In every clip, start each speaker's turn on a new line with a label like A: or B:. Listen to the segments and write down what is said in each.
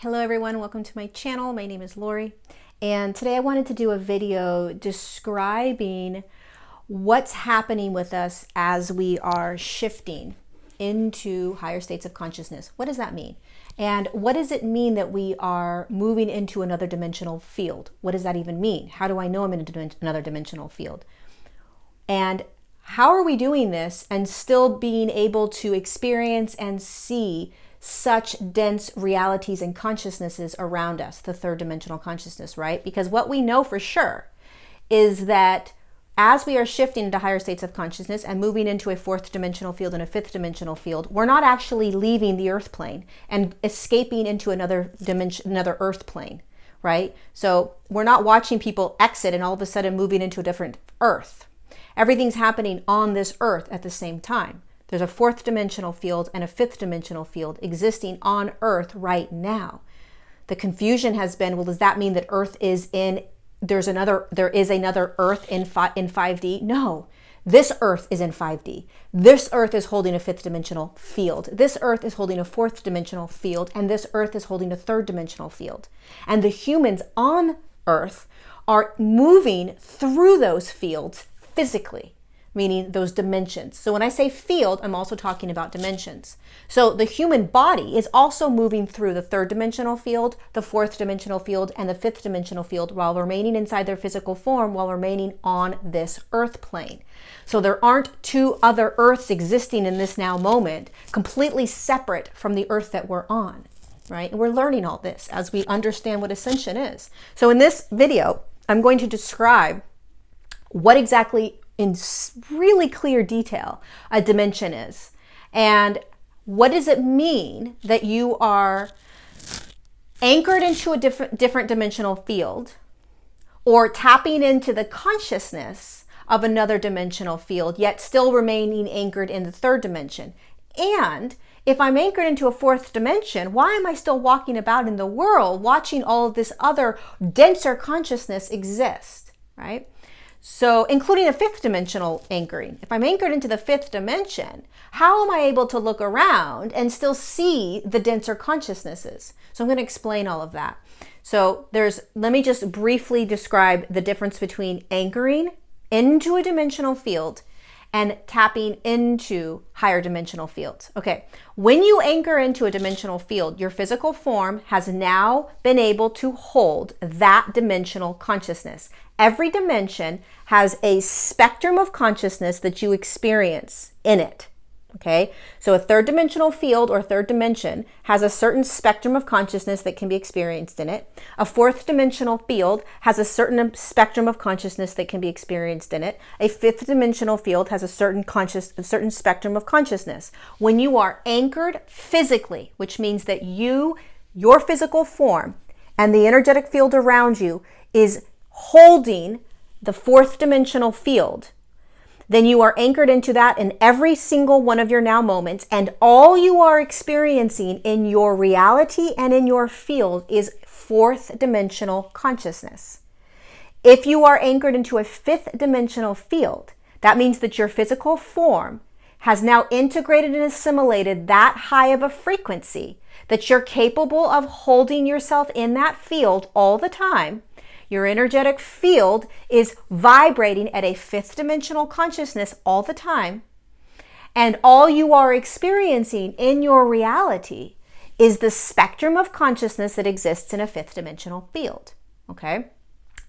A: Hello everyone, welcome to my channel. My name is Lori, and today I wanted to do a video describing what's happening with us as we are shifting into higher states of consciousness. What does that mean? And what does it mean that we are moving into another dimensional field? What does that even mean? How do I know I'm in another dimensional field? And how are we doing this and still being able to experience and see such dense realities and consciousnesses around us, the third dimensional consciousness, right? Because what we know for sure is that as we are shifting into higher states of consciousness and moving into a fourth dimensional field and a fifth dimensional field, we're not actually leaving the earth plane and escaping into another dimension, another earth plane, right? So we're not watching people exit and all of a sudden moving into a different earth. Everything's happening on this earth at the same time. There's a fourth dimensional field and a fifth dimensional field existing on earth right now. The confusion has been, well, does that mean that earth is in, there is another earth in 5D? No, this earth is in 5D. This earth is holding a fifth dimensional field. This earth is holding a fourth dimensional field, and this earth is holding a third dimensional field. And the humans on earth are moving through those fields physically, meaning those dimensions. So when I say field, I'm also talking about dimensions. So the human body is also moving through the third dimensional field, the fourth dimensional field, and the fifth dimensional field while remaining inside their physical form, while remaining on this earth plane. So there aren't two other earths existing in this now moment, completely separate from the earth that we're on, right? And we're learning all this as we understand what ascension is. So in this video, I'm going to describe what exactly in really clear detail a dimension is, and what does it mean that you are anchored into a different dimensional field or tapping into the consciousness of another dimensional field, yet still remaining anchored in the third dimension. And if I'm anchored into a fourth dimension, why am I still walking about in the world watching all of this other denser consciousness exist, right? So including a fifth dimensional anchoring. If I'm anchored into the fifth dimension, how am I able to look around and still see the denser consciousnesses? So I'm going to explain all of that. So let me just briefly describe the difference between anchoring into a dimensional field and tapping into higher dimensional fields. Okay, when you anchor into a dimensional field, your physical form has now been able to hold that dimensional consciousness. Every dimension has a spectrum of consciousness that you experience in it. Okay, so a third dimensional field or third dimension has a certain spectrum of consciousness that can be experienced in it. A fourth dimensional field has a certain spectrum of consciousness that can be experienced in it. A fifth dimensional field has a certain spectrum of consciousness. When you are anchored physically, which means that your physical form and the energetic field around you is holding the fourth dimensional field, then you are anchored into that in every single one of your now moments, and all you are experiencing in your reality and in your field is fourth dimensional consciousness. If you are anchored into a fifth dimensional field, that means that your physical form has now integrated and assimilated that high of a frequency that you're capable of holding yourself in that field all the time. Your energetic field is vibrating at a fifth dimensional consciousness all the time. And all you are experiencing in your reality is the spectrum of consciousness that exists in a fifth dimensional field. Okay?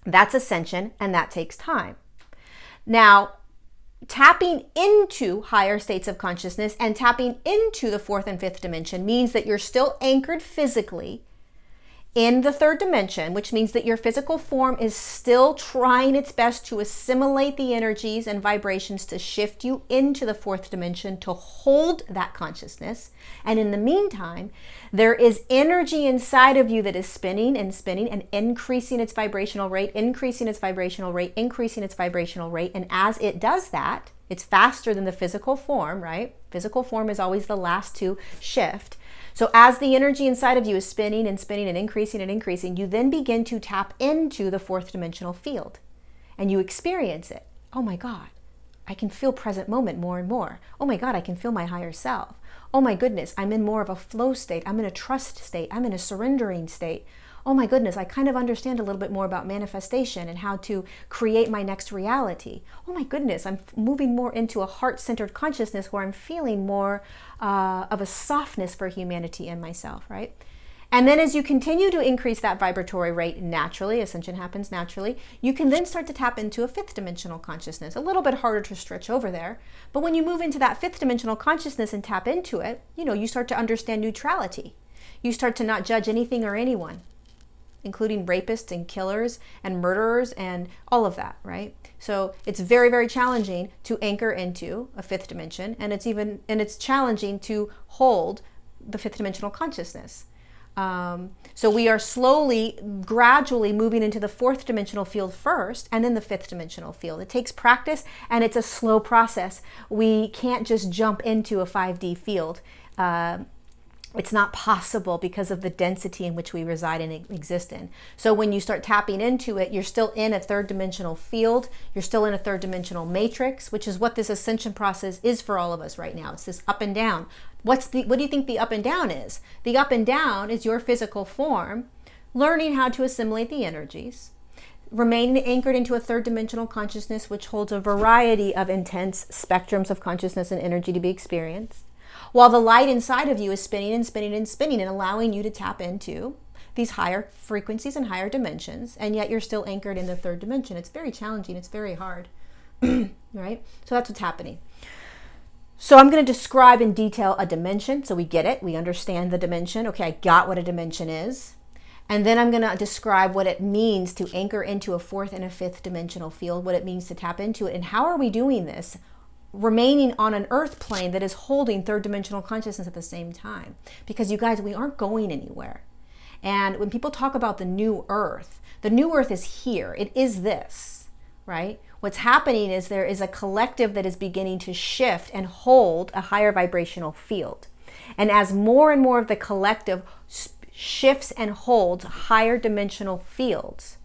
A: That's ascension, and that takes time. Now, tapping into higher states of consciousness and tapping into the fourth and fifth dimension means that you're still anchored physically in the third dimension, which means that your physical form is still trying its best to assimilate the energies and vibrations to shift you into the fourth dimension to hold that consciousness. And in the meantime, there is energy inside of you that is spinning and spinning and increasing its vibrational rate, increasing its vibrational rate, increasing its vibrational rate. And as it does that, it's faster than the physical form, right? Physical form is always the last to shift. So as the energy inside of you is spinning and spinning and increasing, you then begin to tap into the fourth dimensional field and you experience it. Oh my God, I can feel present moment more and more. Oh my God, I can feel my higher self. Oh my goodness, I'm in more of a flow state. I'm in a trust state. I'm in a surrendering state. Oh my goodness, I kind of understand a little bit more about manifestation and how to create my next reality. Oh my goodness, I'm moving more into a heart-centered consciousness where I'm feeling more of a softness for humanity and myself, right? And then as you continue to increase that vibratory rate naturally, ascension happens naturally, you can then start to tap into a fifth dimensional consciousness. A little bit harder to stretch over there. But when you move into that fifth dimensional consciousness and tap into it, you start to understand neutrality. You start to not judge anything or anyone, including rapists and killers and murderers and all of that, right? So it's very, very challenging to anchor into a fifth dimension, and it's challenging to hold the fifth dimensional consciousness. So we are slowly, gradually moving into the fourth dimensional field first, and then the fifth dimensional field. It takes practice, and it's a slow process. We can't just jump into a 5D field. It's not possible because of the density in which we reside and exist in. So when you start tapping into it, you're still in a third dimensional field. You're still in a third dimensional matrix, which is what this ascension process is for all of us right now. It's this up and down. What do you think the up and down is? The up and down is your physical form, learning how to assimilate the energies, remaining anchored into a third dimensional consciousness, which holds a variety of intense spectrums of consciousness and energy to be experienced, while the light inside of you is spinning and spinning and spinning and allowing you to tap into these higher frequencies and higher dimensions, and yet you're still anchored in the third dimension. It's very challenging. It's very hard, right? So that's what's happening. So I'm going to describe in detail a dimension so we get it. We understand the dimension. Okay, I got what a dimension is. And then I'm going to describe what it means to anchor into a fourth and a fifth dimensional field, what it means to tap into it, and how are we doing this, remaining on an earth plane that is holding third dimensional consciousness at the same time. Because you guys, we aren't going anywhere. And when people talk about the new earth is here. It is this, right? What's happening is there is a collective that is beginning to shift and hold a higher vibrational field. And as more and more of the collective shifts and holds higher dimensional fields,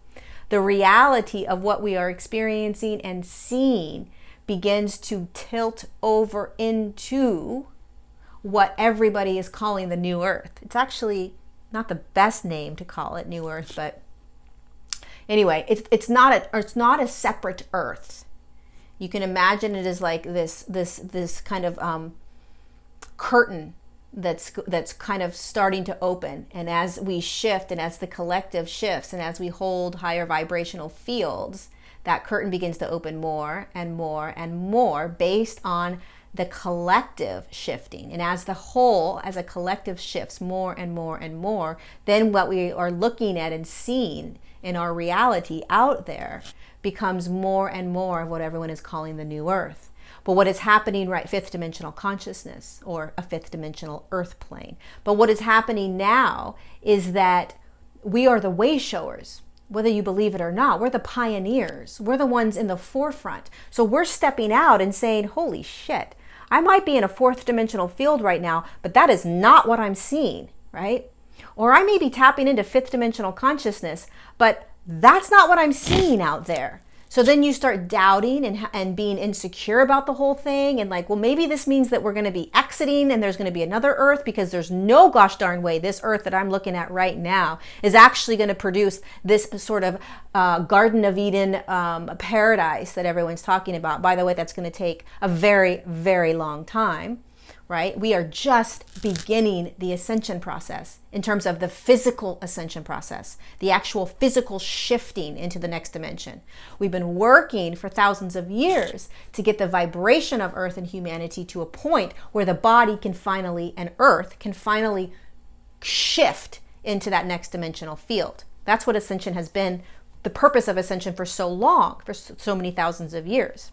A: the reality of what we are experiencing and seeing begins to tilt over into what everybody is calling the new earth. It's actually not the best name to call it new earth, but anyway, it's not a separate earth. You can imagine it as like this kind of curtain that's kind of starting to open, and as we shift and as the collective shifts and as we hold higher vibrational fields, that curtain begins to open more and more and more based on the collective shifting. And as the whole, as a collective shifts more and more and more, then what we are looking at and seeing in our reality out there becomes more and more of what everyone is calling the new earth. But what is happening, right, fifth dimensional consciousness or a fifth dimensional earth plane. But what is happening now is that we are the way showers. Whether you believe it or not, we're the pioneers. We're the ones in the forefront. So we're stepping out and saying, holy shit, I might be in a fourth dimensional field right now, but that is not what I'm seeing, right? Or I may be tapping into fifth dimensional consciousness, but that's not what I'm seeing out there. So then you start doubting and being insecure about the whole thing, and like, well, maybe this means that we're going to be exiting and there's going to be another earth, because there's no gosh darn way this earth that I'm looking at right now is actually going to produce this sort of Garden of Eden paradise that everyone's talking about. By the way, that's going to take a very, very long time. Right? We are just beginning the ascension process in terms of the physical ascension process, the actual physical shifting into the next dimension. We've been working for thousands of years to get the vibration of Earth and humanity to a point where the body can finally, and Earth can finally shift into that next dimensional field. That's what ascension has been, the purpose of ascension for so long, for so many thousands of years.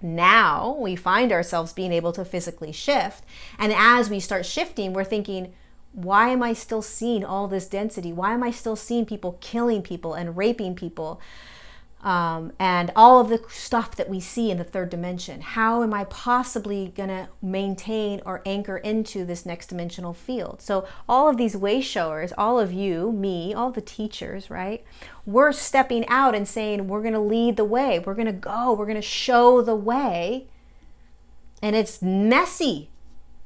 A: Now we find ourselves being able to physically shift. And as we start shifting, we're thinking, why am I still seeing all this density? Why am I still seeing people killing people and raping people? and all of the stuff that we see in the third dimension. How am I possibly going to maintain or anchor into this next dimensional field? So all of these way showers, all of you, me, all the teachers, right? We're stepping out and saying, we're going to lead the way. We're going to go. We're going to show the way. And it's messy.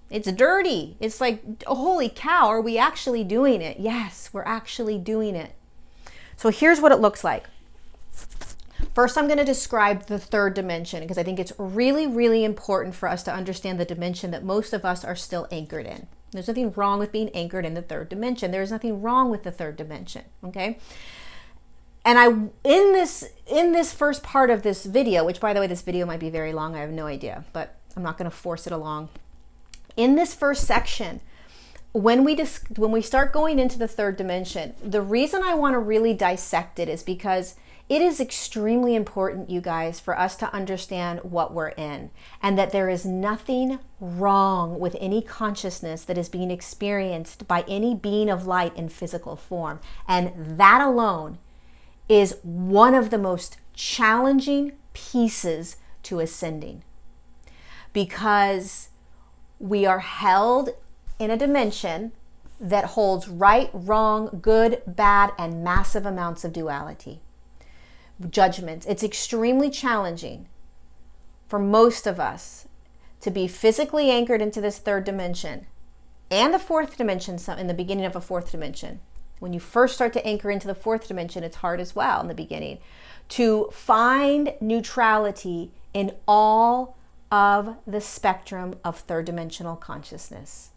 A: It's dirty. It's like, holy cow, are we actually doing it? Yes, we're actually doing it. So here's what it looks like. First, I'm going to describe the third dimension because I think it's really, really important for us to understand the dimension that most of us are still anchored in. There's nothing wrong with being anchored in the third dimension. There's nothing wrong with the third dimension, okay? And in this first part of this video, which by the way, this video might be very long, I have no idea, but I'm not going to force it along. In this first section, when we start going into the third dimension, the reason I want to really dissect it is because it is extremely important, you guys, for us to understand what we're in and that there is nothing wrong with any consciousness that is being experienced by any being of light in physical form. And that alone is one of the most challenging pieces to ascending, because we are held in a dimension that holds right, wrong, good, bad, and massive amounts of duality. Judgments. It's extremely challenging for most of us to be physically anchored into this third dimension and the fourth dimension in the beginning of a fourth dimension. When you first start to anchor into the fourth dimension, it's hard as well in the beginning to find neutrality in all of the spectrum of third dimensional consciousness.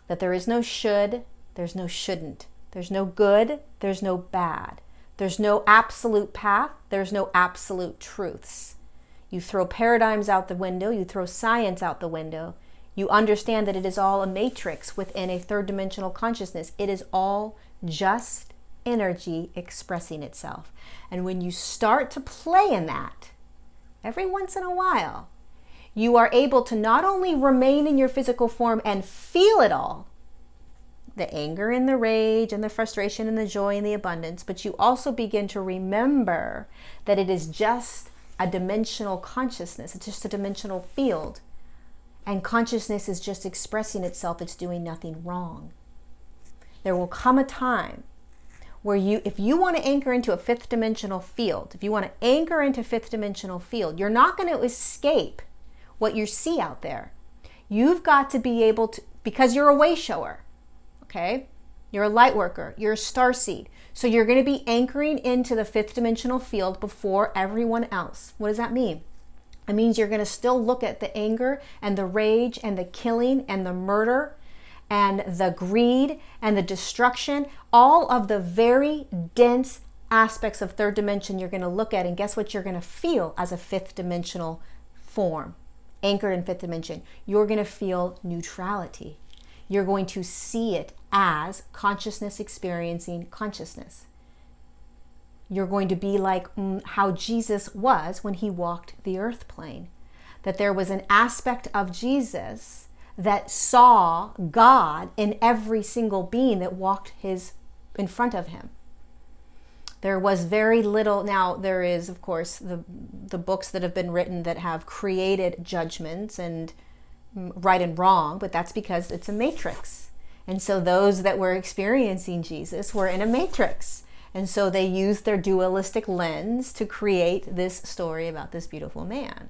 A: That there is no should, there's no shouldn't. There's no good, there's no bad. There's no absolute path, there's no absolute truths. You throw paradigms out the window, you throw science out the window. You understand that it is all a matrix within a third dimensional consciousness. It is all just energy expressing itself. And when you start to play in that, every once in a while, you are able to not only remain in your physical form and feel it all, the anger and the rage and the frustration and the joy and the abundance, but you also begin to remember that it is just a dimensional consciousness. It's just a dimensional field. And consciousness is just expressing itself. It's doing nothing wrong. There will come a time where if you want to anchor into a fifth dimensional field, if you want to anchor into fifth dimensional field, you're not going to escape what you see out there. You've got to be able to, because you're a way shower. Okay, you're a light worker, you're a starseed. So you're going to be anchoring into the fifth dimensional field before everyone else. What does that mean? It means you're going to still look at the anger and the rage and the killing and the murder and the greed and the destruction, all of the very dense aspects of third dimension you're going to look at, and guess what you're going to feel as a fifth dimensional form, anchored in fifth dimension? You're going to feel neutrality. You're going to see it as consciousness experiencing consciousness. You're going to be like how Jesus was when he walked the earth plane. That there was an aspect of Jesus that saw God in every single being that walked in front of him. There was very little. Now there is, of course, the books that have been written that have created judgments and right and wrong, but that's because it's a matrix. And so those that were experiencing Jesus were in a matrix. And so they used their dualistic lens to create this story about this beautiful man.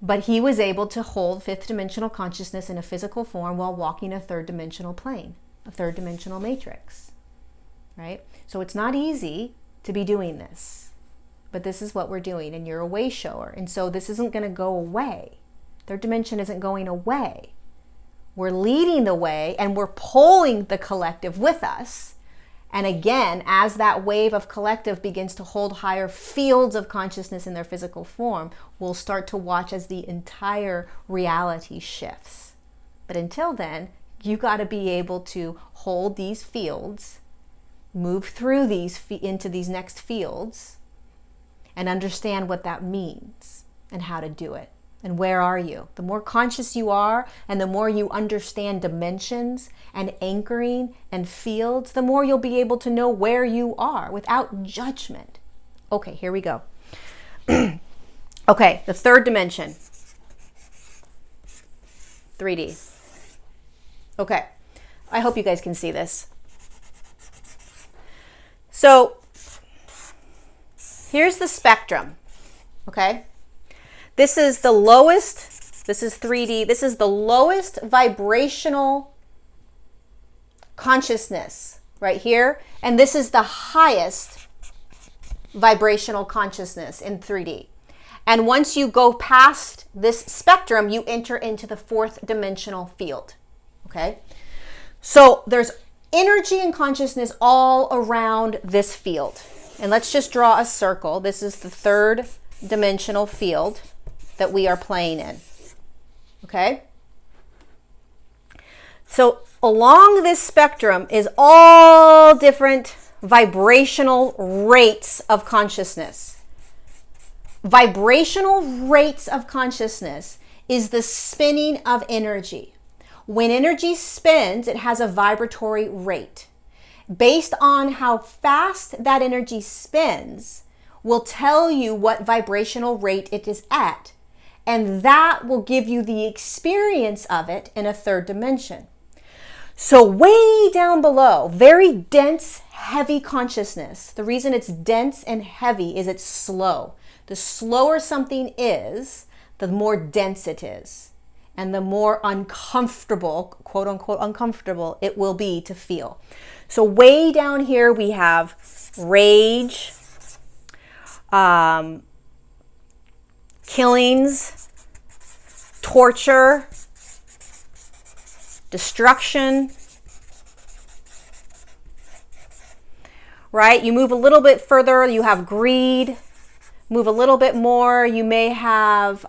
A: But he was able to hold fifth dimensional consciousness in a physical form while walking a third dimensional plane, a third dimensional matrix, right? So it's not easy to be doing this, but this is what we're doing, and you're a way shower. And so this isn't going to go away. Third dimension isn't going away. We're leading the way and we're pulling the collective with us. And again, as that wave of collective begins to hold higher fields of consciousness in their physical form, we'll start to watch as the entire reality shifts. But until then, you got to be able to hold these fields, move through these into these next fields, and understand what that means and how to do it. And where are you? The more conscious you are and the more you understand dimensions and anchoring and fields, the more you'll be able to know where you are without judgment. Okay, here we go. Okay, the third dimension. 3D. Okay, I hope you guys can see this. So here's the spectrum, okay? This is the lowest, this is 3D, this is the lowest vibrational consciousness right here, and this is the highest vibrational consciousness in 3D. And once you go past this spectrum, you enter into the fourth dimensional field, okay? So there's energy and consciousness all around this field. And let's just draw a circle. This is the third dimensional field that we are playing in, okay? So along this spectrum is all different vibrational rates of consciousness. Vibrational rates of consciousness is the spinning of energy. When energy spins, it has a vibratory rate. Based on how fast that energy spins will tell you what vibrational rate it is at. And that will give you the experience of it in a third dimension. So way down below, very dense, heavy consciousness. The reason it's dense and heavy is it's slow. The slower something is, the more dense it is. And the more uncomfortable, quote unquote uncomfortable, it will be to feel. So way down here we have rage, killings, torture, destruction, right? You move a little bit further, you have greed. Move a little bit more, you may have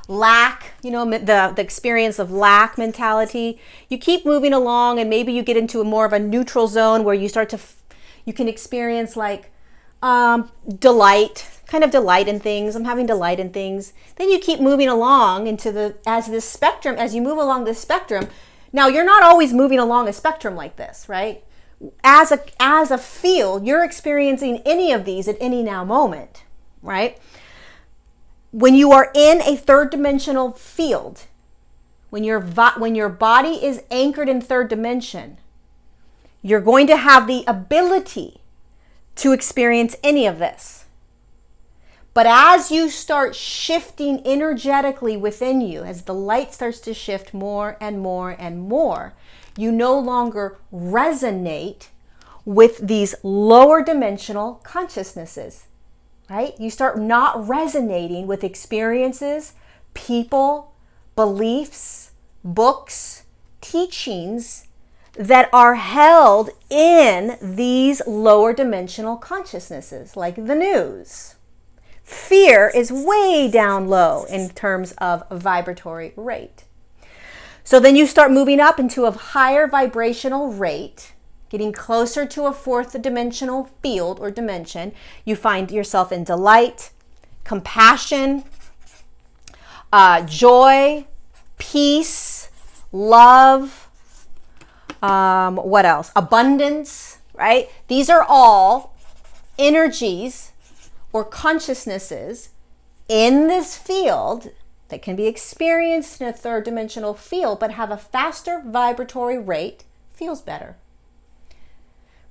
A: lack, you know, the experience of lack mentality. You keep moving along and maybe you get into more of a neutral zone where you start to, you can experience like delight, kind of delight in things. I'm having delight in things. Then you keep moving along into as you move along this spectrum. Now you're not always moving along a spectrum like this, right? As a field, you're experiencing any of these at any now moment, right? When you are in a third dimensional field, when your body is anchored in third dimension, you're going to have the ability to experience any of this. But as you start shifting energetically within you, as the light starts to shift more and more and more, you no longer resonate with these lower dimensional consciousnesses, right? You start not resonating with experiences, people, beliefs, books, teachings that are held in these lower dimensional consciousnesses, like the news. Fear is way down low in terms of vibratory rate. So then you start moving up into a higher vibrational rate, getting closer to a fourth dimensional field or dimension. You find yourself in delight, compassion, joy, peace, love, what else? Abundance, right? These are all energies or consciousnesses in this field that can be experienced in a third dimensional field, but have a faster vibratory rate, feels better,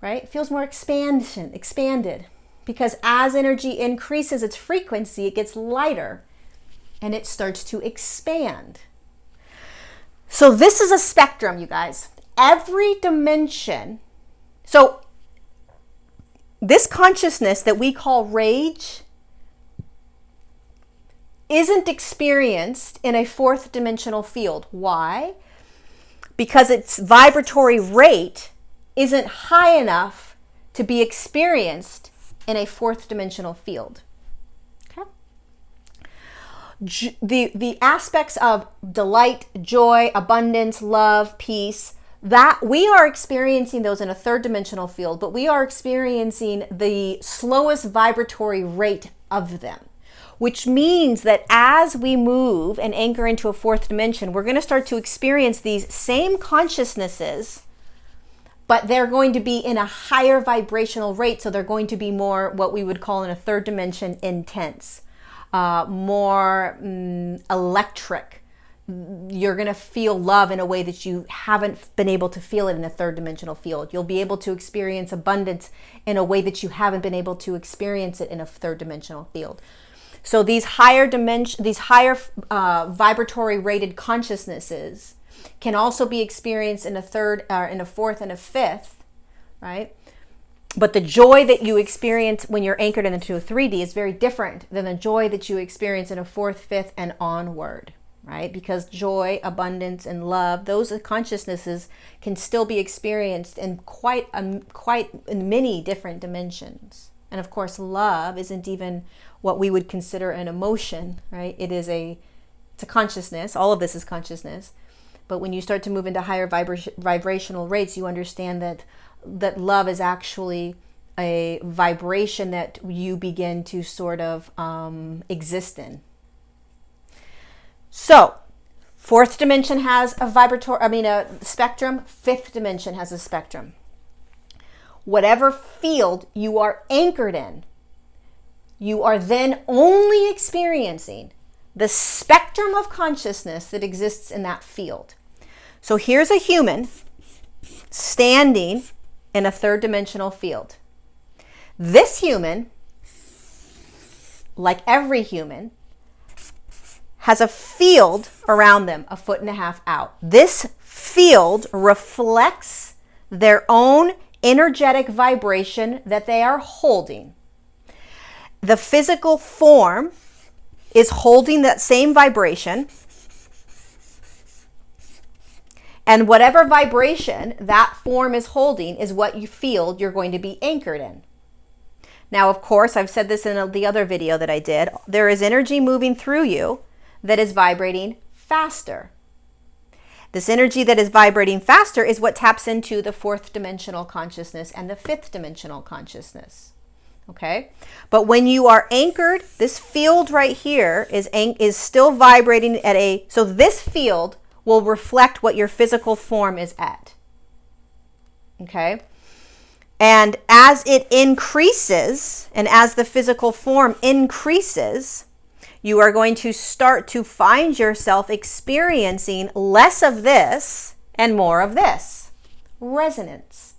A: right? It feels more expanded, because as energy increases its frequency, it gets lighter and it starts to expand. So this is a spectrum, you guys. Every dimension, so this consciousness that we call rage isn't experienced in a fourth dimensional field. Why? Because its vibratory rate isn't high enough to be experienced in a fourth dimensional field. Okay? The aspects of delight, joy, abundance, love, peace, that we are experiencing those in a third dimensional field, but we are experiencing the slowest vibratory rate of them. Which means that as we move and anchor into a fourth dimension, we're going to start to experience these same consciousnesses but they're going to be in a higher vibrational rate. So they're going to be more what we would call in a third dimension intense, more electric. You're going to feel love in a way that you haven't been able to feel it in a third dimensional field. You'll be able to experience abundance in a way that you haven't been able to experience it in a third dimensional field. So these higher vibratory rated consciousnesses can also be experienced in a third, in a fourth, and a fifth, right? But the joy that you experience when you're anchored into a 3D is very different than the joy that you experience in a fourth, fifth, and onward. Right? Because joy, abundance, and love, those consciousnesses can still be experienced in quite in many different dimensions. And of course, love isn't even what we would consider an emotion, right? It's a consciousness. All of this is consciousness. But when you start to move into higher vibrational rates, you understand that love is actually a vibration that you begin to sort of exist in. So, fourth dimension has a spectrum. Fifth dimension has a spectrum. Whatever field you are anchored in, you are then only experiencing the spectrum of consciousness that exists in that field. So here's a human standing in a third dimensional field. This human, like every human, has a field around them 1.5 feet out. This field reflects their own energetic vibration that they are holding. The physical form is holding that same vibration, and whatever vibration that form is holding is what you feel you're going to be anchored in. Now, of course, I've said this in the other video that I did, there is energy moving through you that is vibrating faster. This energy that is vibrating faster is what taps into the fourth dimensional consciousness and the fifth dimensional consciousness. Okay? But when you are anchored, this field right here is still vibrating at so this field will reflect what your physical form is at. Okay? And as it increases, and as the physical form increases, you are going to start to find yourself experiencing less of this and more of this. Resonance.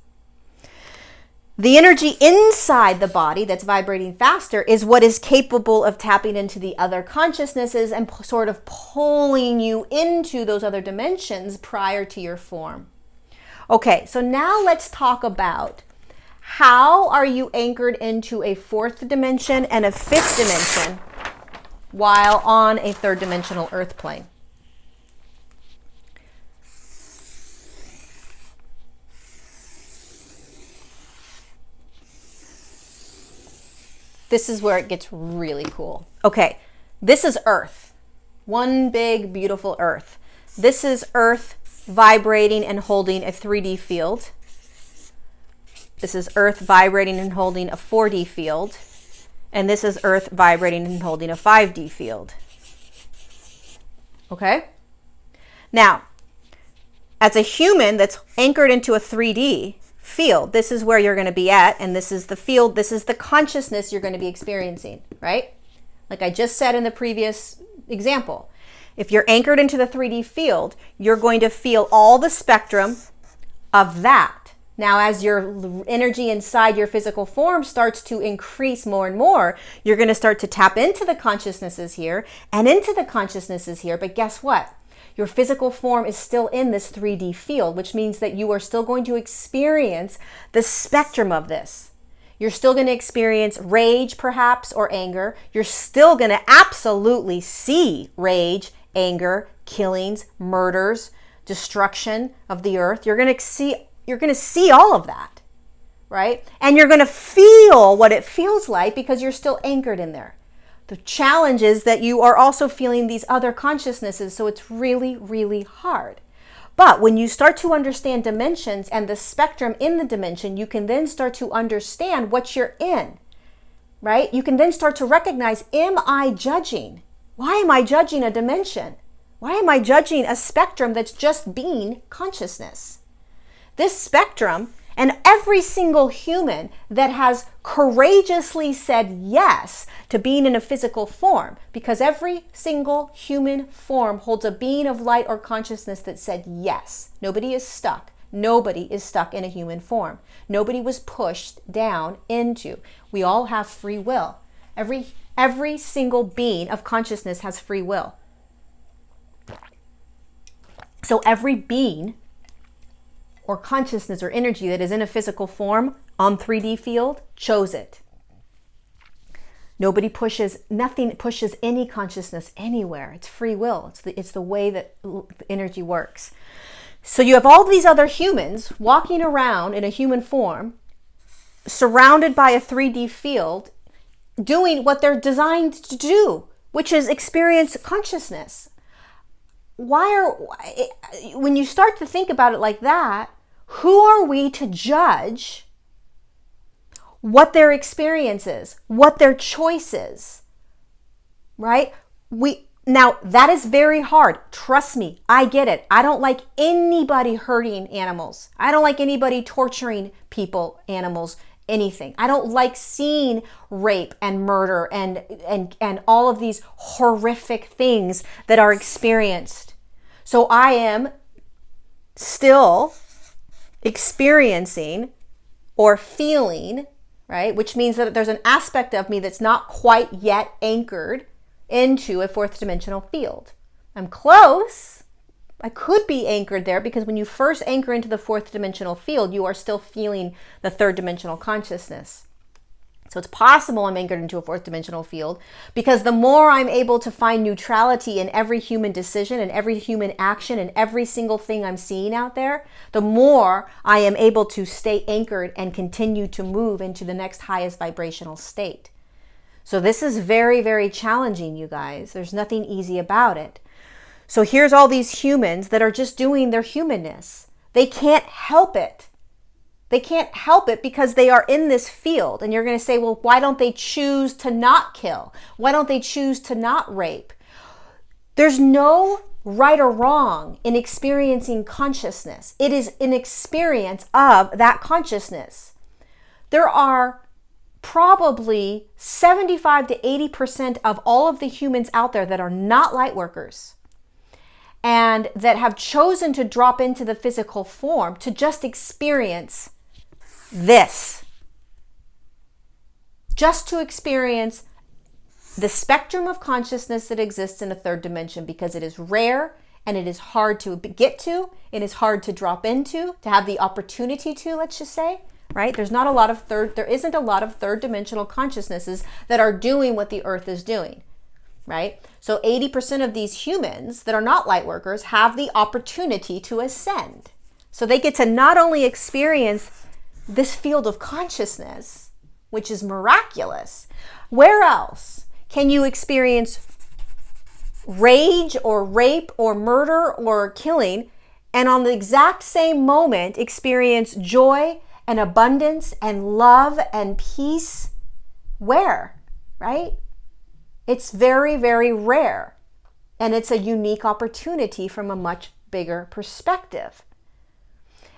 A: The energy inside the body that's vibrating faster is what is capable of tapping into the other consciousnesses and sort of pulling you into those other dimensions prior to your form. Okay, so now let's talk about how are you anchored into a fourth dimension and a fifth dimension while on a third dimensional earth plane. This is where it gets really cool. Okay, this is Earth. One big, beautiful Earth. This is Earth vibrating and holding a 3D field. This is Earth vibrating and holding a 4D field. And this is Earth vibrating and holding a 5D field. Okay? Now, as a human that's anchored into a 3D field, this is where you're going to be at, and this is the field, this is the consciousness you're going to be experiencing, right? Like I just said in the previous example, if you're anchored into the 3D field, you're going to feel all the spectrum of that. Now, as your energy inside your physical form starts to increase more and more, you're going to start to tap into the consciousnesses here and into the consciousnesses here. But guess what? Your physical form is still in this 3D field, which means that you are still going to experience the spectrum of this. You're still going to experience rage, perhaps, or anger. You're still going to absolutely see rage, anger, killings, murders, destruction of the earth. You're going to see all of that, right? And you're going to feel what it feels like because you're still anchored in there. The challenge is that you are also feeling these other consciousnesses, so it's really, really hard. But when you start to understand dimensions and the spectrum in the dimension, you can then start to understand what you're in, right? You can then start to recognize, am I judging? Why am I judging a dimension? Why am I judging a spectrum that's just being consciousness? This spectrum, and every single human that has courageously said yes to being in a physical form, because every single human form holds a being of light or consciousness that said yes. Nobody is stuck. Nobody is stuck in a human form. Nobody was pushed down into. We all have free will. Every single being of consciousness has free will. So every being or consciousness or energy that is in a physical form on 3D field chose it. Nothing pushes any consciousness anywhere. It's free will. It's the way that energy works. So you have all these other humans walking around in a human form, surrounded by a 3D field, doing what they're designed to do, which is experience consciousness. When you start to think about it like that, who are we to judge what their experience is, what their choice is, right? Now, that is very hard. Trust me, I get it. I don't like anybody hurting animals. I don't like anybody torturing people, animals, anything. I don't like seeing rape and murder and all of these horrific things that are experienced. So I am still experiencing or feeling, right? Which means that there's an aspect of me that's not quite yet anchored into a fourth dimensional field. I'm close. I could be anchored there, because when you first anchor into the fourth dimensional field, you are still feeling the third dimensional consciousness. So it's possible I'm anchored into a fourth dimensional field, because the more I'm able to find neutrality in every human decision and every human action and every single thing I'm seeing out there, the more I am able to stay anchored and continue to move into the next highest vibrational state. So this is very, very challenging, you guys. There's nothing easy about it. So here's all these humans that are just doing their humanness. They can't help it. They can't help it because they are in this field. And you're going to say, well, why don't they choose to not kill? Why don't they choose to not rape? There's no right or wrong in experiencing consciousness. It is an experience of that consciousness. There are probably 75 to 80% of all of the humans out there that are not light workers and that have chosen to drop into the physical form to just experience this. Just to experience the spectrum of consciousness that exists in a third dimension, because it is rare and it is hard to get to, it is hard to drop into, to have the opportunity to, let's just say. Right? There isn't a lot of third dimensional consciousnesses that are doing what the earth is doing, right? So 80% of these humans that are not light workers have the opportunity to ascend. So they get to not only experience this field of consciousness, which is miraculous. Where else can you experience rage or rape or murder or killing, and on the exact same moment experience joy and abundance and love and peace? Where, right? It's very, very rare. And it's a unique opportunity from a much bigger perspective.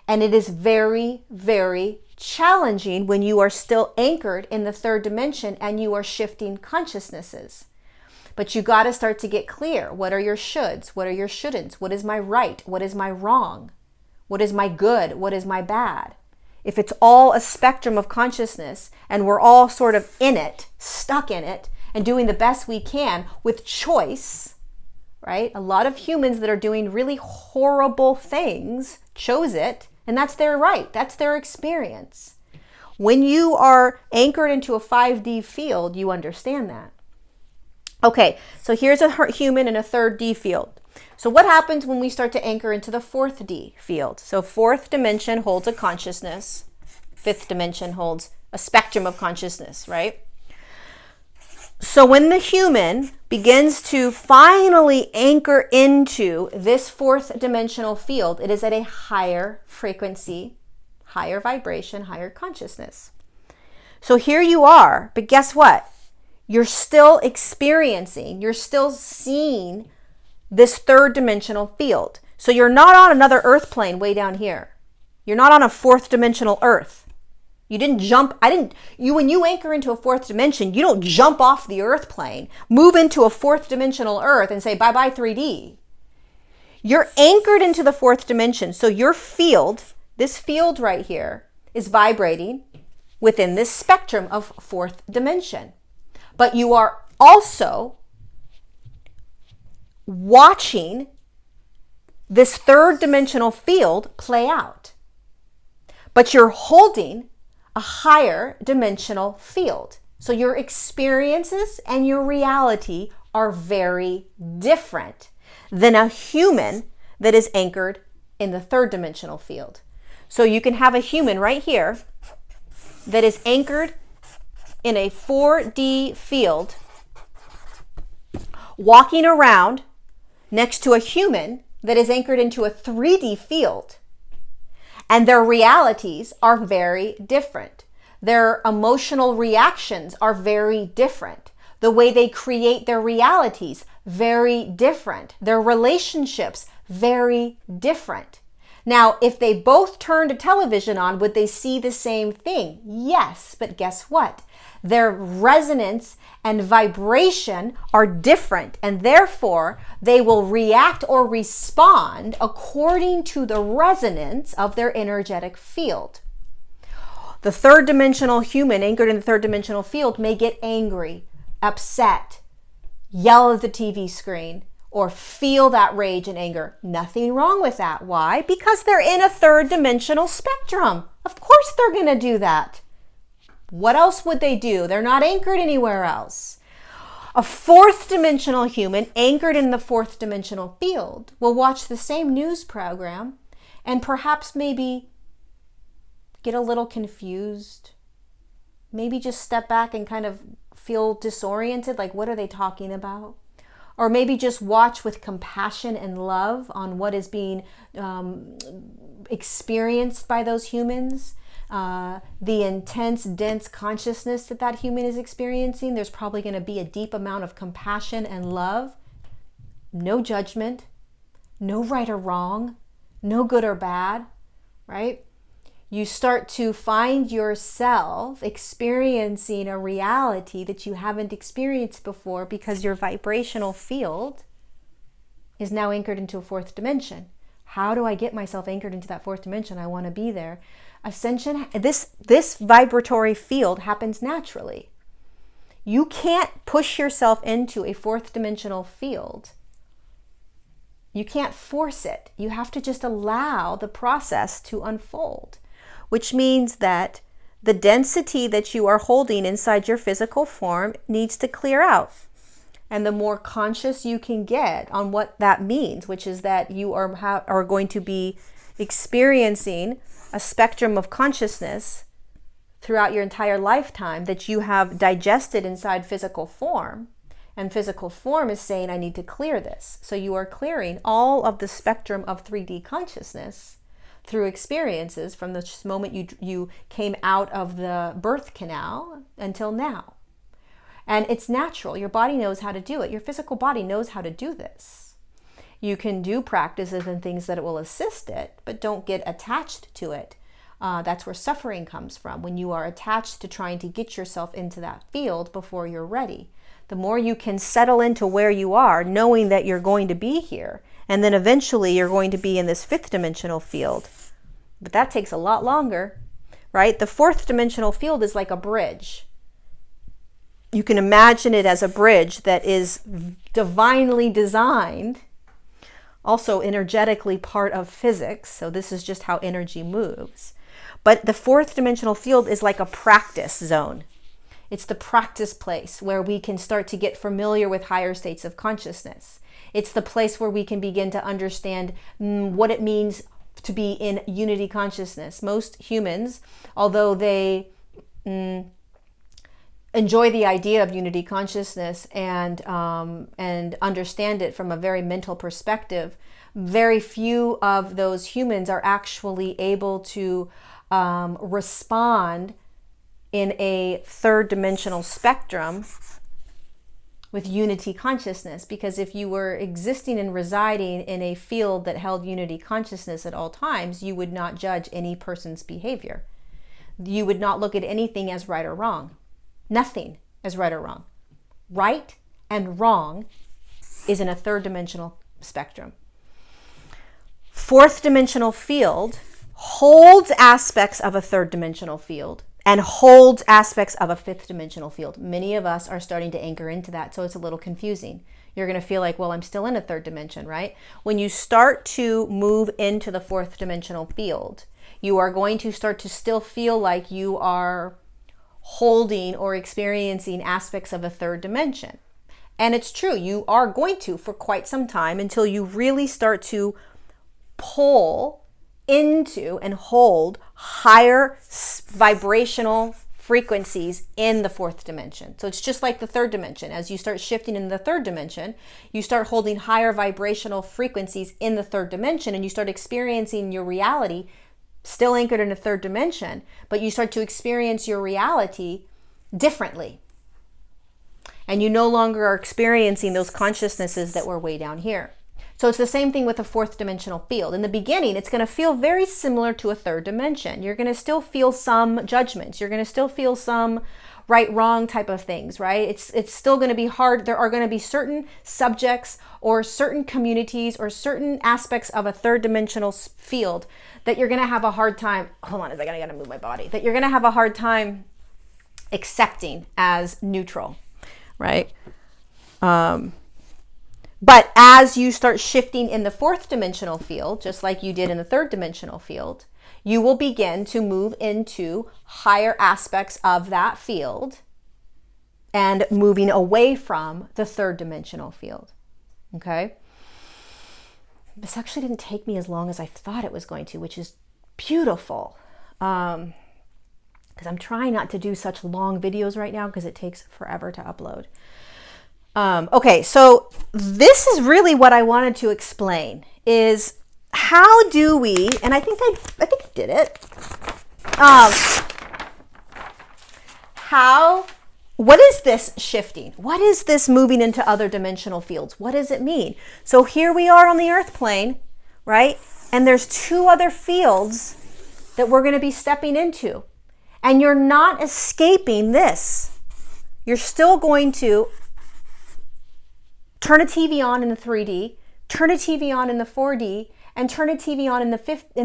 A: And it is very, very challenging when you are still anchored in the third dimension and you are shifting consciousnesses. But you got to start to get clear. What are your shoulds? What are your shouldn'ts? What is my right? What is my wrong? What is my good? What is my bad? If it's all a spectrum of consciousness and we're all sort of in it, stuck in it, and doing the best we can with choice, right? A lot of humans that are doing really horrible things chose it, and that's their right. That's their experience. When you are anchored into a 5D field, you understand that. Okay, so here's a human in a 3D field. So what happens when we start to anchor into the 4D field? So fourth dimension holds a consciousness. Fifth dimension holds a spectrum of consciousness, right? So when the human begins to finally anchor into this fourth dimensional field, it is at a higher frequency, higher vibration, higher consciousness. So here you are, but guess what? You're still experiencing, you're still seeing this third dimensional field. So you're not on another earth plane way down here. You're not on a fourth dimensional earth. You didn't jump, when you anchor into a fourth dimension, you don't jump off the earth plane, move into a fourth dimensional earth and say, bye-bye 3D. You're anchored into the fourth dimension. So your field, this field right here, is vibrating within this spectrum of fourth dimension. But you are also watching this third dimensional field play out. But you're holding a higher dimensional field. So your experiences and your reality are very different than a human that is anchored in the third dimensional field. So you can have a human right here that is anchored in a 4D field, walking around next to a human that is anchored into a 3D field. And their realities are very different. Their emotional reactions are very different. The way they create their realities, very different. Their relationships, very different. Now, if they both turned a television on, would they see the same thing? Yes, but guess what? Their resonance and vibration are different, and therefore they will react or respond according to the resonance of their energetic field. The third dimensional human anchored in the third dimensional field may get angry, upset, yell at the TV screen, or feel that rage and anger. Nothing wrong with that. Why? Because they're in a third dimensional spectrum. Of course they're going to do that. What else would they do? They're not anchored anywhere else. A fourth dimensional human anchored in the fourth dimensional field will watch the same news program and perhaps maybe get a little confused. Maybe just step back and kind of feel disoriented, like what are they talking about? Or maybe just watch with compassion and love on what is being experienced by those humans. The intense, dense consciousness that that human is experiencing. There's probably going to be a deep amount of compassion and love. No judgment. No right or wrong. No good or bad, right? You start to find yourself experiencing a reality that you haven't experienced before because your vibrational field is now anchored into a fourth dimension. How do I get myself anchored into that fourth dimension? I want to be there. Ascension, this vibratory field happens naturally. You can't push yourself into a fourth dimensional field. You can't force it. You have to just allow the process to unfold, which means that the density that you are holding inside your physical form needs to clear out. And the more conscious you can get on what that means, which is that you are going to be experiencing a spectrum of consciousness throughout your entire lifetime that you have digested inside physical form. And physical form is saying, I need to clear this. So you are clearing all of the spectrum of 3D consciousness through experiences from the moment you came out of the birth canal until now. And it's natural. Your body knows how to do it. Your physical body knows how to do this. You can do practices and things that it will assist it, but don't get attached to it. That's where suffering comes from, when you are attached to trying to get yourself into that field before you're ready. The more you can settle into where you are, knowing that you're going to be here, and then eventually you're going to be in this fifth dimensional field. But that takes a lot longer, right? The fourth dimensional field is like a bridge. You can imagine it as a bridge that is divinely designed, also energetically part of physics. So this is just how energy moves. But the fourth dimensional field is like a practice zone. It's the practice place where we can start to get familiar with higher states of consciousness. It's the place where we can begin to understand what it means to be in unity consciousness. Most humans, although they enjoy the idea of unity consciousness and understand it from a very mental perspective, very few of those humans are actually able to respond in a third dimensional spectrum with unity consciousness, because if you were existing and residing in a field that held unity consciousness at all times, you would not judge any person's behavior. You would not look at anything as right or wrong. Nothing as right or wrong. Right and wrong is in a third dimensional spectrum. Fourth dimensional field holds aspects of a third dimensional field and holds aspects of a fifth dimensional field. Many of us are starting to anchor into that, so it's a little confusing. You're going to feel like, well, I'm still in a third dimension, right? When you start to move into the fourth dimensional field, you are going to start to still feel like you are holding or experiencing aspects of a third dimension. And it's true, you are going to for quite some time until you really start to pull into and hold higher vibrational frequencies in the fourth dimension. So it's just like the third dimension. As you start shifting in the third dimension, you start holding higher vibrational frequencies in the third dimension, and you start experiencing your reality still anchored in a third dimension, but you start to experience your reality differently. And you no longer are experiencing those consciousnesses that were way down here. So it's the same thing with a fourth dimensional field. In the beginning, it's going to feel very similar to a third dimension. You're going to still feel some judgments. You're going to still feel some right, wrong type of things, right? It's still going to be hard. There are going to be certain subjects or certain communities or certain aspects of a third dimensional field that you're going to have a hard time. Hold on a second, I got to move my body. That you're going to have a hard time accepting as neutral, right? But as you start shifting in the fourth dimensional field, just like you did in the third dimensional field, you will begin to move into higher aspects of that field and moving away from the third dimensional field. Okay? This actually didn't take me as long as I thought it was going to, which is beautiful. Because I'm trying not to do such long videos right now because it takes forever to upload. Okay, so this is really what I wanted to explain is how do we, and I think I did it. What is this shifting? What is this moving into other dimensional fields? What does it mean? So here we are on the earth plane, right? And there's two other fields that we're going to be stepping into. And you're not escaping this. You're still going to turn a TV on in the 3D, turn a TV on in the 4D, and turn a TV on in the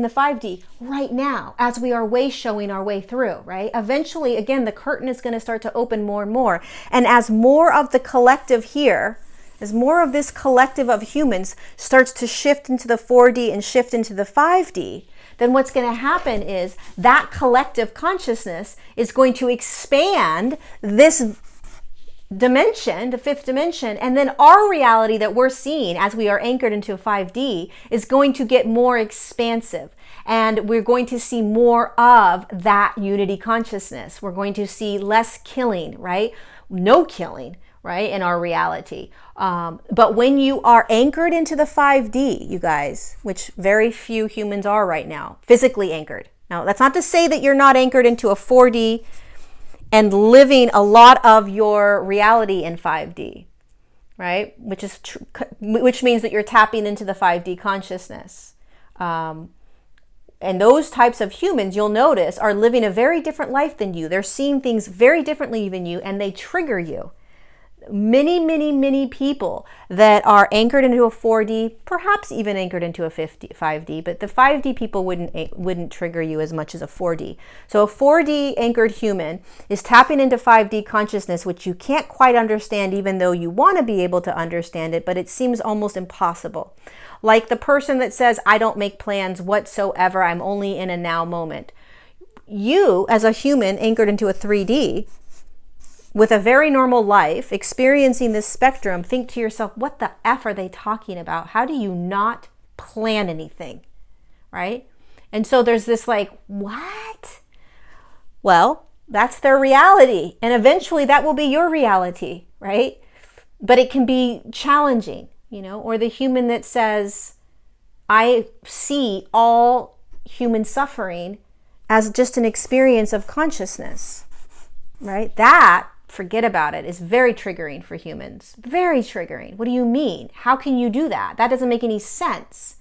A: 5D right now as we are showing our way through, right? Eventually, again, the curtain is going to start to open more and more. And as more of the collective here, as more of this collective of humans starts to shift into the 4D and shift into the 5D, then what's going to happen is that collective consciousness is going to expand this dimension, the fifth dimension, and then our reality that we're seeing as we are anchored into a 5D is going to get more expansive, and we're going to see more of that unity consciousness. We're going to see less killing, right? No killing, right, in our reality. But when you are anchored into the 5D, you guys, which very few humans are right now, physically anchored. Now, that's not to say that you're not anchored into a 4D and living a lot of your reality in 5D, right? Which means that you're tapping into the 5D consciousness. And those types of humans, you'll notice, are living a very different life than you. They're seeing things very differently than you, and they trigger you. Many people that are anchored into a 4D, perhaps even anchored into a 5D, but the 5D people wouldn't trigger you as much as a 4D. So a 4D anchored human is tapping into 5D consciousness, which you can't quite understand, even though you want to be able to understand it, but it seems almost impossible. Like the person that says, I don't make plans whatsoever, I'm only in a now moment. You, as a human anchored into a 3D, with a very normal life, experiencing this spectrum, think to yourself, what the F are they talking about? How do you not plan anything, right? And so there's this like, what? Well, that's their reality. And eventually that will be your reality, right? But it can be challenging, you know, or the human that says, I see all human suffering as just an experience of consciousness, right? That forget about it. It's very triggering for humans. Very triggering. What do you mean? How can you do that? That doesn't make any sense.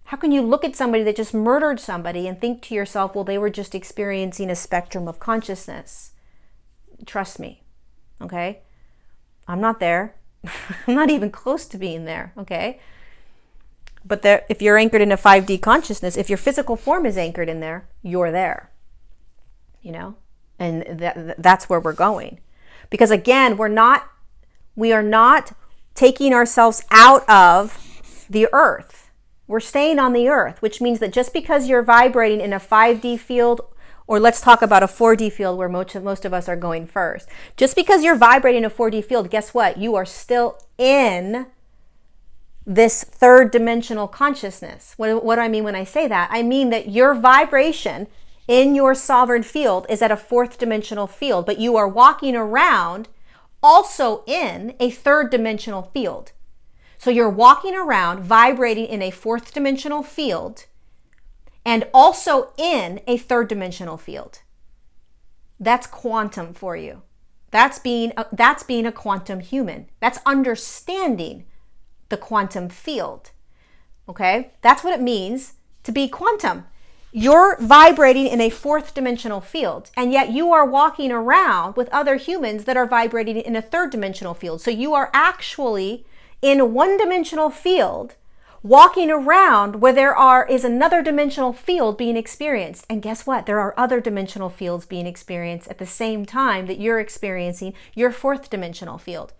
A: How can you look at somebody that just murdered somebody and think to yourself, well, they were just experiencing a spectrum of consciousness? Trust me, okay? I'm not there. I'm not even close to being there, okay? But there, if you're anchored in a 5D consciousness, if your physical form is anchored in there, you're there, you know? And that's where we're going. Because again, we are not taking ourselves out of the earth. We're staying on the earth, which means that just because you're vibrating in a 5D field, or let's talk about a 4D field where most of us are going first. Just because you're vibrating a 4D field, guess what? You are still in this third dimensional consciousness. What do I mean when I say that? I mean that your vibration in your sovereign field is at a fourth dimensional field, but you are walking around also in a third dimensional field. So you're walking around vibrating in a fourth dimensional field and also in a third dimensional field. That's quantum for you. That's being a quantum human. That's understanding the quantum field. Okay? That's what it means to be quantum. You're vibrating in a fourth dimensional field, and yet you are walking around with other humans that are vibrating in a third dimensional field. So you are actually in a one-dimensional field, walking around where is another dimensional field being experienced. And guess what? There are other dimensional fields being experienced at the same time that you're experiencing your fourth dimensional field.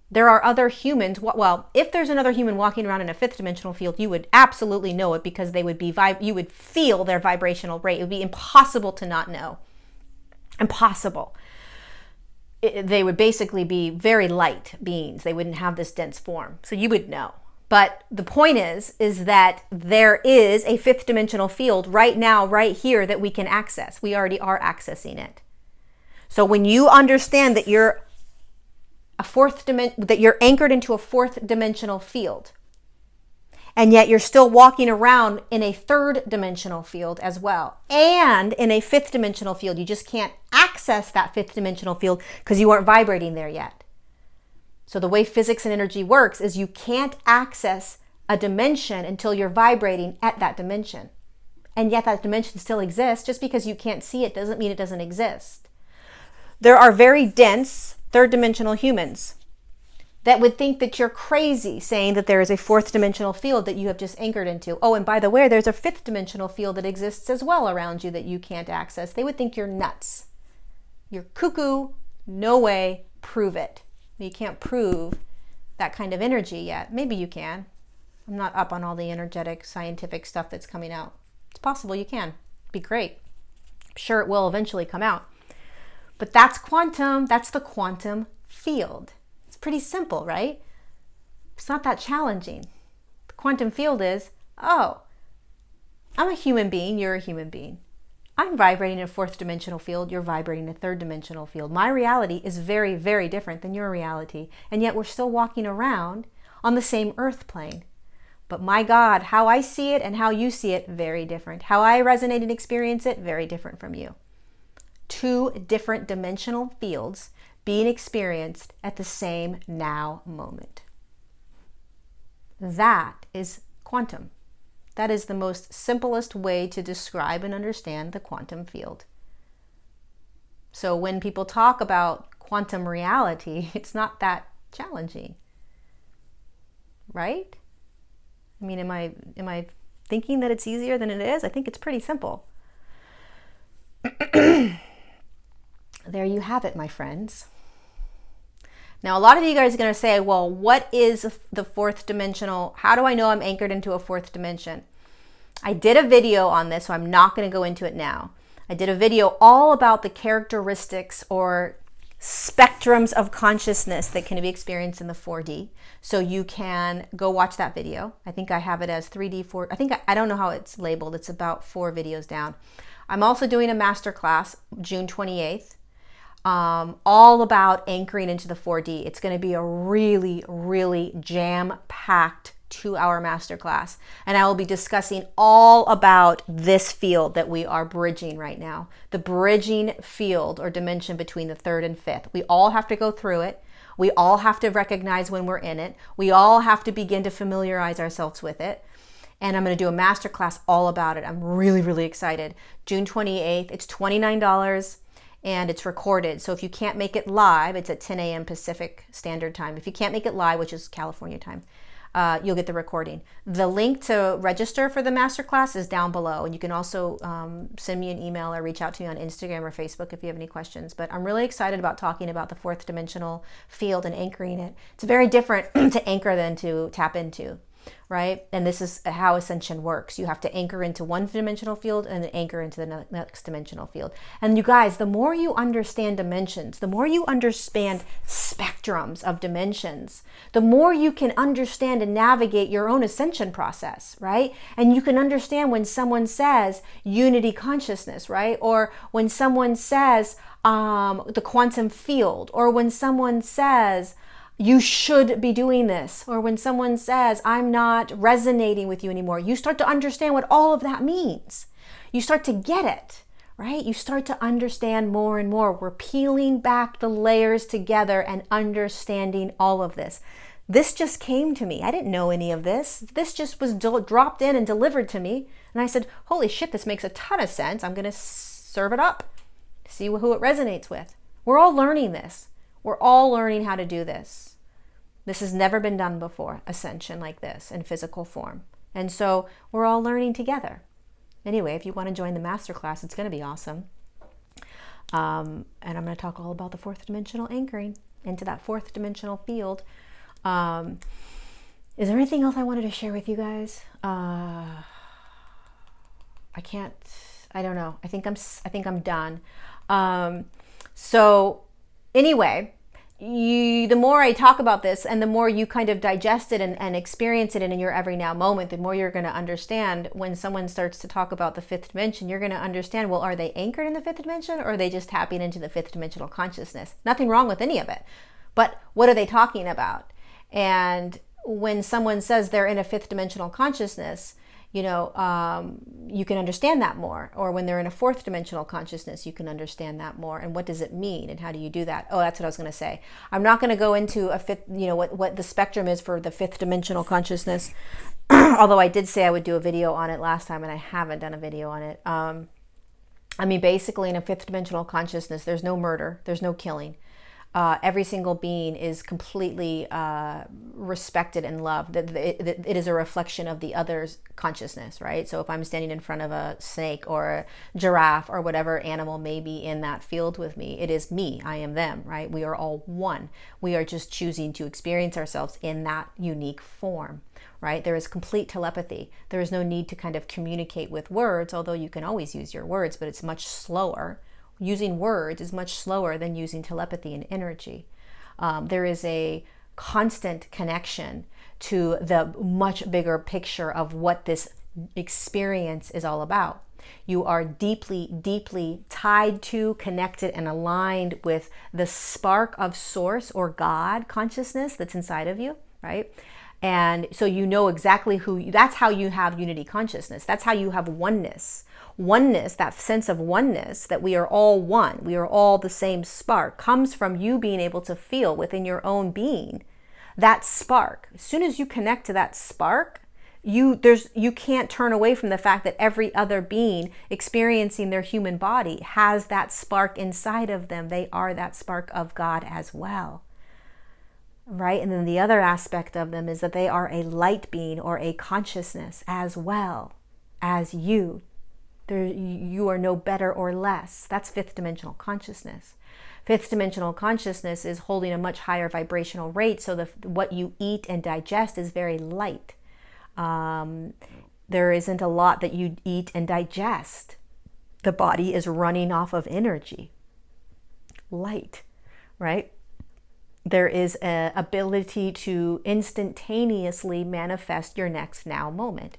A: There are other humans. Well, if there's another human walking around in a fifth dimensional field, you would absolutely know it because they would you would feel their vibrational rate. It would be impossible to not know. Impossible. They would basically be very light beings. They wouldn't have this dense form. So you would know. But the point is that there is a fifth dimensional field right now, right here, that we can access. We already are accessing it. So when you understand that you're that you're anchored into a fourth dimensional field, and yet you're still walking around in a third dimensional field as well, and in a fifth dimensional field. You just can't access that fifth dimensional field because you aren't vibrating there yet. So the way physics and energy works is you can't access a dimension until you're vibrating at that dimension. And yet that dimension still exists. Just because you can't see it doesn't mean it doesn't exist. There are very dense third dimensional humans that would think that you're crazy saying that there is a fourth dimensional field that you have just anchored into. Oh, and by the way, there's a fifth dimensional field that exists as well around you that you can't access. They would think you're nuts. You're cuckoo. No way. Prove it. You can't prove that kind of energy yet. Maybe you can. I'm not up on all the energetic scientific stuff that's coming out. It's possible you can. It'd be great. I'm sure it will eventually come out. But that's quantum. That's the quantum field. It's pretty simple, right? It's not that challenging. The quantum field is, oh, I'm a human being, you're a human being. I'm vibrating in a fourth dimensional field, you're vibrating in a third dimensional field. My reality is very, very different than your reality. And yet we're still walking around on the same earth plane. But my God, how I see it and how you see it, very different. How I resonate and experience it, very different from you. Two different dimensional fields being experienced at the same now moment. That is quantum. That is the most simplest way to describe and understand the quantum field. So when people talk about quantum reality, it's not that challenging, right? I mean, am I thinking that it's easier than it is? I think it's pretty simple. There you have it, my friends. Now, a lot of you guys are going to say, well, what is the fourth dimensional? How do I know I'm anchored into a fourth dimension? I did a video on this, so I'm not going to go into it now. I did a video all about the characteristics or spectrums of consciousness that can be experienced in the 4D. So you can go watch that video. I think I have it as 3D, 4. I don't know how it's labeled. It's about 4 videos down. I'm also doing a masterclass June 28th. All about anchoring into the 4D. It's going to be a really, really jam-packed 2-hour masterclass. And I will be discussing all about this field that we are bridging right now. The bridging field or dimension between the third and fifth. We all have to go through it. We all have to recognize when we're in it. We all have to begin to familiarize ourselves with it. And I'm going to do a masterclass all about it. I'm really, really excited. June 28th. It's $29 and it's recorded. So if you can't make it live, it's at 10 a.m. Pacific Standard Time. If you can't make it live, which is California time, you'll get the recording. The link to register for the masterclass is down below. And you can also send me an email or reach out to me on Instagram or Facebook if you have any questions. But I'm really excited about talking about the fourth dimensional field and anchoring it. It's very different to anchor than to tap into, right? And this is how ascension works. You have to anchor into one dimensional field and then anchor into the next dimensional field. And you guys, the more you understand dimensions, the more you understand spectrums of dimensions, the more you can understand and navigate your own ascension process, right? And you can understand when someone says unity consciousness, right? Or when someone says the quantum field, or when someone says you should be doing this, or when someone says, I'm not resonating with you anymore, you start to understand what all of that means. You start to get it, right? You start to understand more and more. We're peeling back the layers together and understanding all of this. This just came to me. I didn't know any of this. This just was dropped in and delivered to me. And I said, holy shit, this makes a ton of sense. I'm going to serve it up, see who it resonates with. We're all learning this. We're all learning how to do this. This has never been done before, ascension like this in physical form. And so we're all learning together. Anyway, if you want to join the masterclass, it's going to be awesome. And I'm going to talk all about the fourth dimensional anchoring into that fourth dimensional field. Is there anything else I wanted to share with you guys? I don't know. I think I'm done. So anyway, the more I talk about this and the more you kind of digest it and experience it in your every now moment, the more you're going to understand when someone starts to talk about the fifth dimension, you're going to understand, well, are they anchored in the fifth dimension, or are they just tapping into the fifth dimensional consciousness? Nothing wrong with any of it. But what are they talking about? And when someone says they're in a fifth dimensional consciousness, you can understand that more. Or when they're in a fourth dimensional consciousness, you can understand that more. And what does it mean? And how do you do that? Oh, that's what I was going to say. I'm not going to go into a fifth, what the spectrum is for the fifth dimensional consciousness. Although I did say I would do a video on it last time, and I haven't done a video on it. Basically in a fifth dimensional consciousness, there's no murder, there's no killing. Every single being is completely respected and loved. It is a reflection of the other's consciousness, right? So if I'm standing in front of a snake or a giraffe or whatever animal may be in that field with me, it is me, I am them, right? We are all one. We are just choosing to experience ourselves in that unique form, right? There is complete telepathy. There is no need to kind of communicate with words, although you can always use your words, but it's much slower. Using words is much slower than using telepathy and energy. There is a constant connection to the much bigger picture of what this experience is all about. You are deeply, deeply tied to, connected, and aligned with the spark of source or God consciousness that's inside of you, right? And so you know exactly that's how you have unity consciousness. That's how you have oneness. Oneness, that sense of oneness, that we are all one, we are all the same spark, comes from you being able to feel within your own being that spark. As soon as you connect to that spark, you can't turn away from the fact that every other being experiencing their human body has that spark inside of them. They are that spark of God as well, right? And then the other aspect of them is that they are a light being or a consciousness as well as you. You are no better or less. That's fifth dimensional consciousness. Fifth dimensional consciousness is holding a much higher vibrational rate, so what you eat and digest is very light. There isn't a lot that you eat and digest. The body is running off of energy, light, right? There is an ability to instantaneously manifest your next now moment.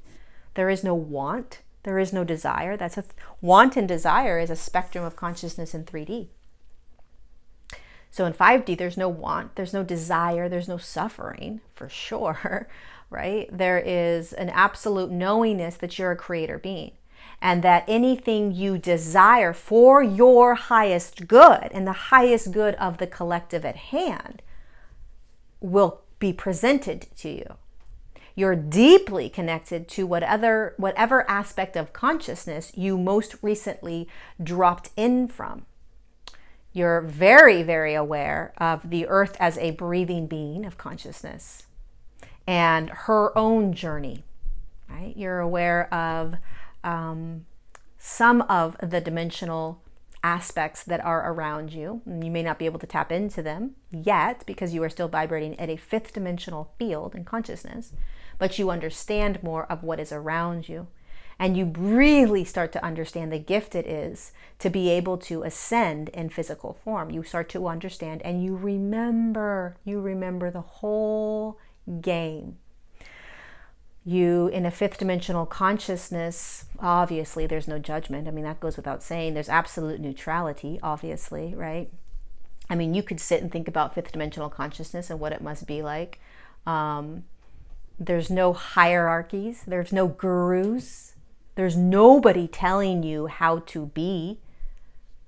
A: There is no want. There is no desire. Want and desire is a spectrum of consciousness in 3D. So in 5D, there's no want, there's no desire, there's no suffering, for sure, right? There is an absolute knowingness that you're a creator being, and that anything you desire for your highest good and the highest good of the collective at hand will be presented to you. You're deeply connected to whatever aspect of consciousness you most recently dropped in from. You're very, very aware of the earth as a breathing being of consciousness and her own journey, right? You're aware of some of the dimensional aspects that are around you. You may not be able to tap into them yet because you are still vibrating at a 5th dimensional field in consciousness, but you understand more of what is around you. And you really start to understand the gift it is to be able to ascend in physical form. You start to understand and you remember the whole game. You, in a 5th dimensional consciousness, obviously there's no judgment. I mean, that goes without saying. There's absolute neutrality, obviously, right? I mean, you could sit and think about 5th dimensional consciousness and what it must be like. There's no hierarchies. There's no gurus. There's nobody telling you how to be.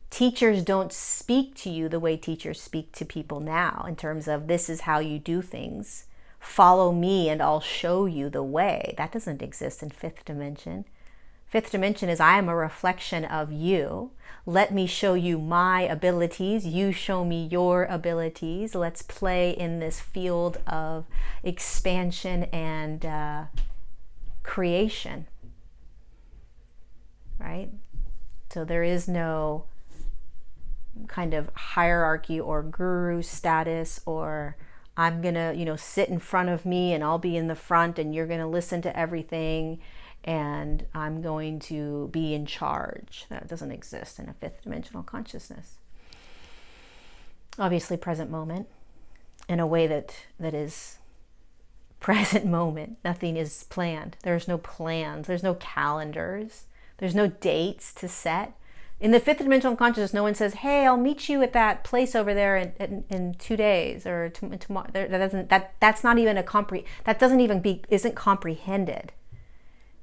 A: Teachers don't speak to you the way teachers speak to people now in terms of this is how you do things. Follow me and I'll show you the way. That doesn't exist in 5th dimension. 5th dimension is I am a reflection of you. Let me show you my abilities. You show me your abilities. Let's play in this field of expansion and creation. Right? So there is no kind of hierarchy or guru status or I'm going to, sit in front of me and I'll be in the front and you're going to listen to everything and I'm going to be in charge. That doesn't exist in a 5th dimensional consciousness. Obviously present moment in a way that is present moment. Nothing is planned. There's no plans. There's no calendars. There's no dates to set. In the 5th dimensional consciousness, no one says, "Hey, I'll meet you at that place over there in 2 days or tomorrow." That's not even isn't comprehended.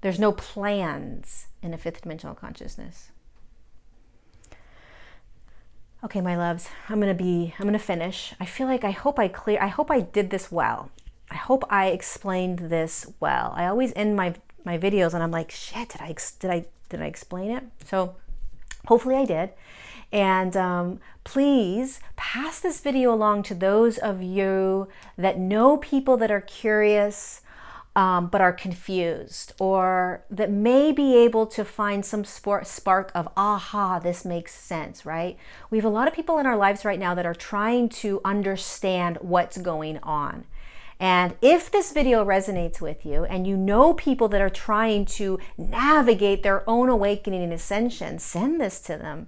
A: There's no plans in a 5th dimensional consciousness. Okay, my loves, I'm gonna finish. I hope I did this well. I hope I explained this well. I always end my videos and I'm like, shit, did I explain it? So hopefully I did. And please pass this video along to those of you that know people that are curious but are confused, or that may be able to find some spark of, aha, this makes sense, right? We have a lot of people in our lives right now that are trying to understand what's going on. And if this video resonates with you and you know people that are trying to navigate their own awakening and ascension, send this to them.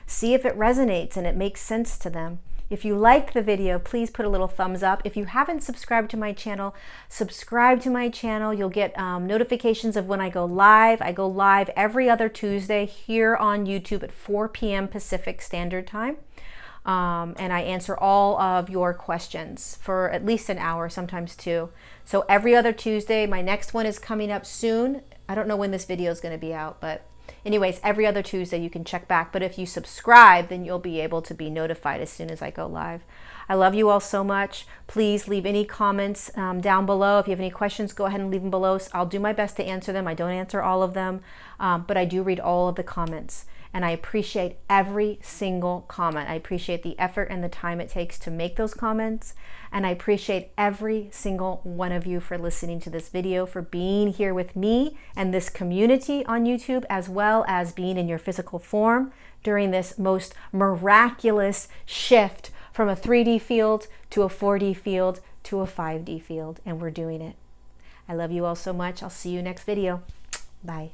A: See if it resonates and it makes sense to them. If you liked the video, please put a little thumbs up. If you haven't subscribed to my channel, subscribe to my channel. You'll get notifications of when I go live. I go live every other Tuesday here on YouTube at 4 p.m. Pacific Standard Time. And I answer all of your questions for at least an hour, sometimes 2. So every other Tuesday. My next one is coming up soon. I don't know when this video is going to be out, but anyways, every other Tuesday you can check back. But if you subscribe, then you'll be able to be notified as soon as I go live. I love you all so much. Please leave any comments down below. If you have any questions, go ahead and leave them below. I'll do my best to answer them. I don't answer all of them, but I do read all of the comments. And I appreciate every single comment. I appreciate the effort and the time it takes to make those comments. And I appreciate every single one of you for listening to this video, for being here with me and this community on YouTube, as well as being in your physical form during this most miraculous shift from a 3D field to a 4D field to a 5D field. And we're doing it. I love you all so much. I'll see you next video. Bye.